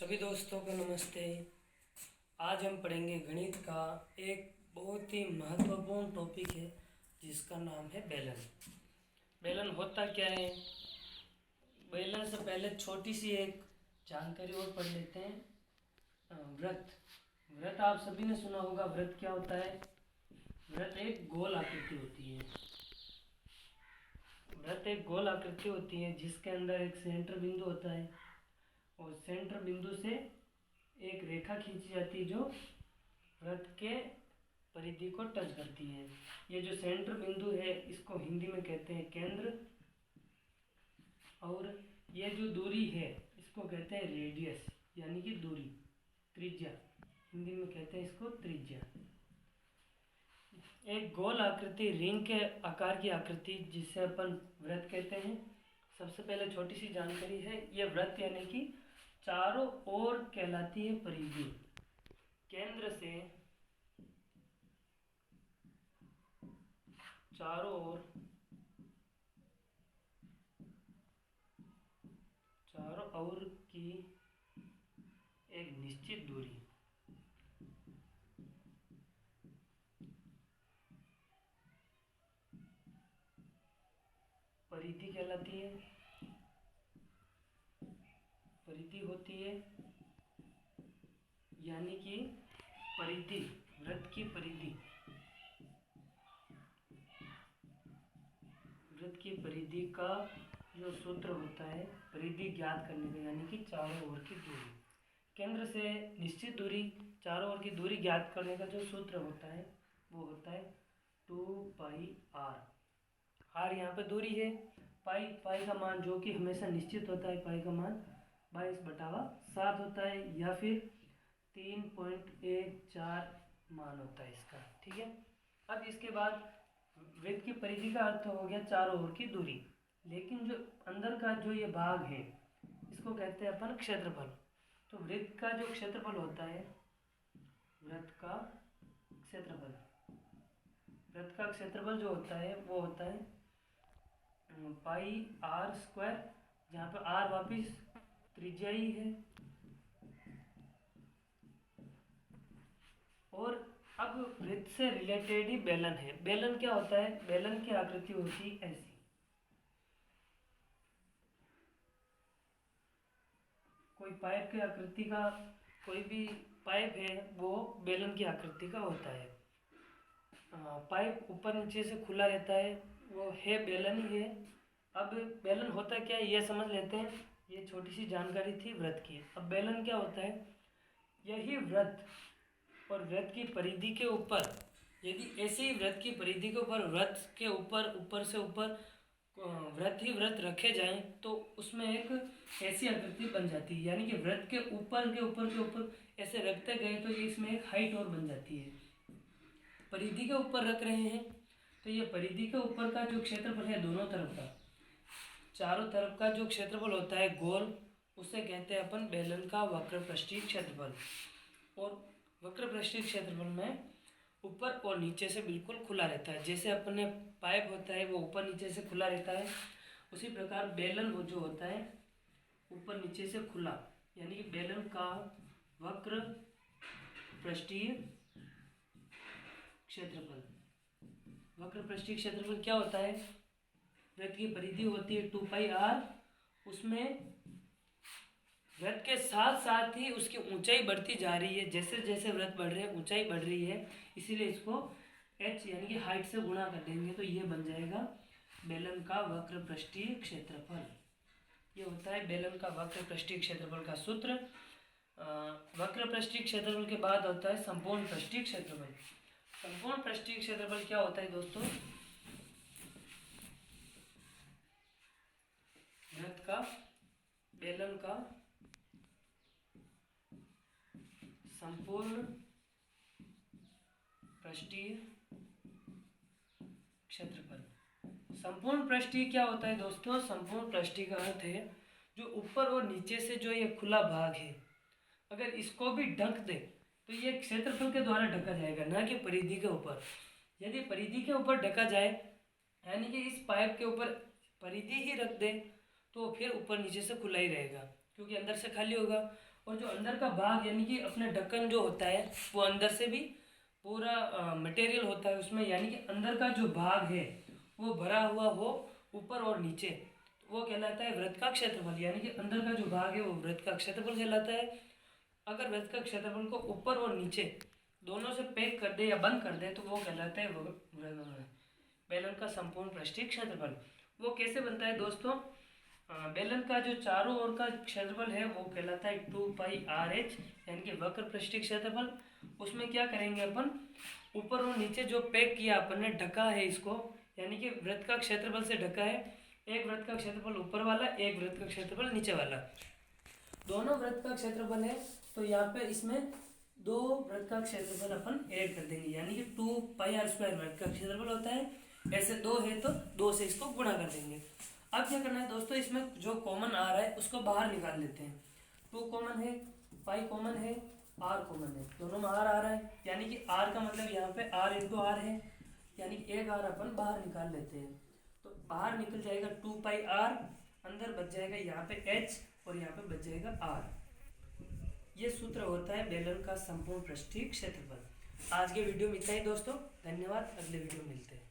सभी दोस्तों को नमस्ते। आज हम पढ़ेंगे गणित का एक बहुत ही महत्वपूर्ण टॉपिक है जिसका नाम है बेलन। बेलन होता क्या है? बेलन से पहले छोटी सी एक जानकारी और पढ़ लेते हैं। वृत्त। वृत्त आप सभी ने सुना होगा। वृत्त क्या होता है? वृत्त एक गोल आकृति होती है। वृत्त एक गोल आकृति होती है जिसके अंदर एक सेंटर बिंदु होता है और सेंटर बिंदु से एक रेखा खींची जाती है जो वृत्त के परिधि को टच करती है। ये जो सेंटर बिंदु है इसको हिंदी में कहते हैं केंद्र, और ये जो दूरी है इसको कहते हैं रेडियस, यानी कि दूरी, त्रिज्या। हिंदी में कहते हैं इसको त्रिज्या। एक गोल आकृति, रिंग के आकार की आकृति जिसे अपन वृत्त कहते हैं। सबसे पहले छोटी सी जानकारी है, यह वृत्त यानी कि चारों ओर कहलाती है परिधि। केंद्र से चारों ओर की एक निश्चित दूरी परिधि कहलाती है। परिधि होती है, यानी कि परिधि, वृत्त की परिधि, वृत्त की परिधि का जो सूत्र होता है परिधि ज्ञात करने का, यानी कि चारों ओर की दूरी। केंद्र से निश्चित दूरी, चारों ओर की दूरी ज्ञात करने का जो सूत्र होता है वो होता है 2πr। आर यहाँ पे दूरी है, पाई का मान जो कि हमेशा निश्चित होता है, पाई का मान 22/7 होता है, या फिर 3.14 मान होता है इसका। ठीक है। अब इसके बाद वृत्त की परिधि का अर्थ हो गया चारों ओर की दूरी, लेकिन जो अंदर का जो ये भाग है इसको कहते हैं अपन क्षेत्रफल। तो वृत्त का जो क्षेत्रफल होता है, वृत्त का क्षेत्रफल जो होता है वो होता है πr², जहाँ पे r वापिस त्रिज्या ही है। और अब वृत्त से रिलेटेड ही बेलन है। बेलन क्या होता है? बेलन की आकृति होती है ऐसी। कोई पाइप की आकृति का, कोई भी पाइप है वो बेलन की आकृति का होता है। पाइप ऊपर नीचे से खुला रहता है, वो है बेलन ही है। अब बेलन होता क्या है ये समझ लेते हैं। ये छोटी सी जानकारी थी वृत्त की। अब बेलन क्या होता है? यही वृत्त और वृत्त की परिधि के ऊपर, यदि ऐसे ही वृत्त की परिधि के ऊपर, वृत्त के ऊपर से ऊपर वृत्त ही वृत्त रखे जाएं तो उसमें एक ऐसी आकृति बन जाती है, यानी कि वृत्त के ऊपर ऐसे रखते गए तो ये इसमें एक हाइट और बन जाती है। परिधि के ऊपर रख रहे हैं तो ये परिधि के ऊपर का जो क्षेत्रफल है दोनों तरफ का, चारों तरफ का जो क्षेत्रफल होता है गोल, उसे कहते हैं अपन बेलन का वक्रपृष्ठीय क्षेत्रफल। और वक्रपृष्ठीय क्षेत्रफल में ऊपर और नीचे से बिल्कुल खुला रहता है। जैसे अपने पाइप होता है वो ऊपर नीचे से खुला रहता है, उसी प्रकार बेलन वो जो होता है ऊपर नीचे से खुला, यानी कि बेलन का वक्रपृष्ठीय क्षेत्रफल। वक्रपृष्ठीय क्षेत्रफल क्या होता है? वृत्त की परिधि होती है 2πr, उसमें वृत्त के साथ साथ ही उसकी ऊंचाई बढ़ती जा रही है। जैसे जैसे वृत्त बढ़ रहे हैं ऊंचाई बढ़ रही है, इसीलिए इसको h यानी कि हाइट से गुणा कर देंगे तो ये बन जाएगा बेलन का वक्रपृष्ठीय क्षेत्रफल। ये होता है बेलन का वक्रपृष्ठीय क्षेत्रफल का सूत्र। वक्रपृष्ठीय क्षेत्रफल के बाद होता है संपूर्ण पृष्ठीय क्षेत्रफल। संपूर्ण पृष्ठीय क्षेत्रफल क्या होता है दोस्तों? वृत्त का, बेलन का संपूर्ण पृष्ठीय क्षेत्रफल। संपूर्ण पृष्ठीय क्या होता है दोस्तों? संपूर्ण पृष्ठीय का अर्थ है जो ऊपर और नीचे से जो ये खुला भाग है, अगर इसको भी ढक दे तो ये क्षेत्रफल के द्वारा ढका जाएगा, ना कि परिधि के ऊपर। यदि परिधि के ऊपर ढका जाए, यानी कि इस पाइप के ऊपर परिधि ही रख दे, तो फिर ऊपर नीचे से खुला ही रहेगा क्योंकि अंदर से खाली होगा। और जो अंदर का भाग यानी कि अपने ढक्कन जो होता है वो अंदर से भी पूरा मटेरियल होता है उसमें, यानी कि अंदर का जो भाग है वो भरा हुआ हो ऊपर और नीचे, वो कहलाता है वृत्त का क्षेत्रफल। यानी कि अंदर का जो भाग है वो वृत्त का क्षेत्रफल कहलाता है। अगर वृत्त का क्षेत्रफल को ऊपर और नीचे दोनों से पैक कर दे या बंद कर दे तो वो कहलाता है बेलन का संपूर्ण पृष्ठीय क्षेत्रफल। वो कैसे बनता है दोस्तों? बेलन का जो चारों ओर का क्षेत्रफल है वो कहलाता है 2πRH, यानी कि वक्र पृष्ठीय क्षेत्रफल। उसमें क्या करेंगे अपन, ऊपर और नीचे जो पैक किया अपन ने, ढका है इसको, यानी कि वृत्त का क्षेत्रफल से ढका है। एक वृत्त का क्षेत्रफल ऊपर वाला, एक वृत्त का क्षेत्रफल नीचे वाला, दोनों वृत्त का क्षेत्रफल है। तो यहाँ पे इसमें दो वृत्त का क्षेत्रफल अपन ऐड कर देंगे, यानी कि 2πr² वृत्त का क्षेत्रफल होता है। ऐसे दो है तो दो से इसको गुणा कर देंगे। अब क्या करना है दोस्तों, इसमें जो कॉमन आ रहा है उसको बाहर निकाल लेते हैं। 2 कॉमन है, पाई कॉमन है, आर कॉमन है, दोनों में आर आ रहा है, यानी कि आर का मतलब यहाँ पे आर इंटू आर है, यानी कि एक आर अपन बाहर निकाल लेते हैं। तो बाहर निकल जाएगा 2πr, अंदर बच जाएगा यहाँ पे h और यहाँ पे बच जाएगा r। ये सूत्र होता है बेलन का संपूर्ण पृष्ठीय क्षेत्रफल। आज के वीडियो में इतना ही दोस्तों, धन्यवाद। अगले वीडियो में मिलते हैं।